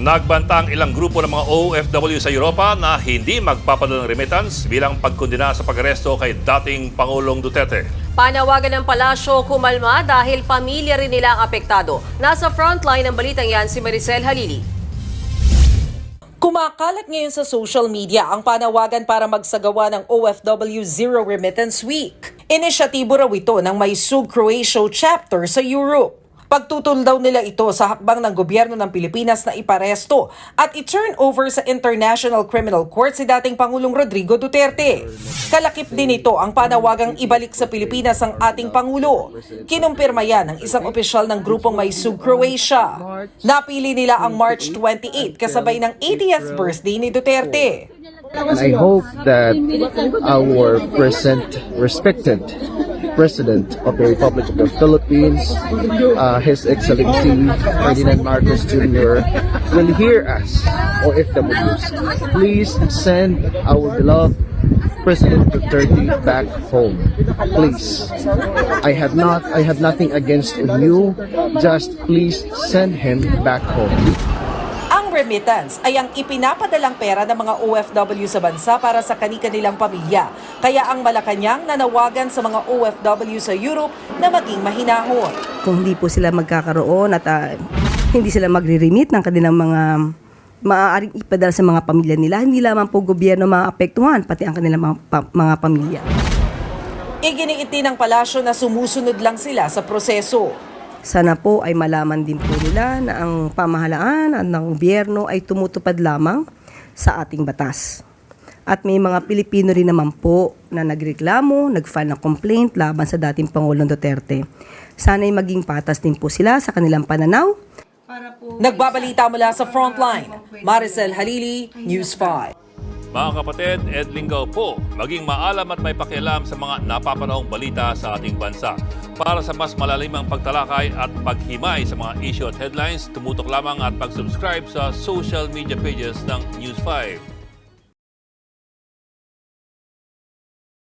Nagbanta ang ilang grupo ng mga OFW sa Europa na hindi magpapadala ng remittance bilang pagkondena sa pag-aresto kay dating Pangulong Duterte. Panawagan ng palasyo kumalma dahil pamilya rin nila ang apektado. Nasa frontline ng balitang yan si Maricel Halili. Kumakalat ngayon sa social media ang panawagan para magsagawa ng OFW Zero Remittance Week. Inisyatibo raw ito ng may Sub-Croatia chapter sa Europe. Pagtutol daw nila ito sa hakbang ng gobyerno ng Pilipinas na iparesto at i-turn over sa International Criminal Court si dating Pangulong Rodrigo Duterte. Kalakip din ito ang panawagang ibalik sa Pilipinas ang ating Pangulo. Kinumpirma yan ng isang opisyal ng grupong may Sub-Croatia. Napili nila ang March 28 kasabay ng 80th birthday ni Duterte. And I hope that our respected President of the Republic of the Philippines, His Excellency Ferdinand Marcos Jr. will hear us, OFWs. Please send our beloved President Duterte back home. Please. I have nothing against you. Just please send him back home. Ang remittance ay ang ipinapadalang pera ng mga OFW sa bansa para sa kani-kanilang pamilya. Kaya ang Malacanang nanawagan sa mga OFW sa Europe na maging mahinahon. Kung hindi po sila magkakaroon at hindi sila magre-remit ng kanilang mga maaaring ipadala sa mga pamilya nila, hindi lamang po gobyerno maapektuhan, pati ang kanilang mga pamilya. Iginiit din ng palasyo na sumusunod lang sila sa proseso. Sana po ay malaman din po nila na ang pamahalaan at ng gobyerno ay tumutupad lamang sa ating batas. At may mga Pilipino rin naman po na nagreklamo, nag-file ng complaint laban sa dating Pangulong Duterte. Sana ay maging patas din po sila sa kanilang pananaw. Nagbabalita mula sa Frontline, Maricel Halili, News 5. Mga kapatid, Ed Lingaw po, maging maalam at may pakialam sa mga napapanahong balita sa ating bansa. Para sa mas malalimang pagtalakay at paghimay sa mga issue at headlines, tumutok lamang at pag-subscribe sa social media pages ng News 5.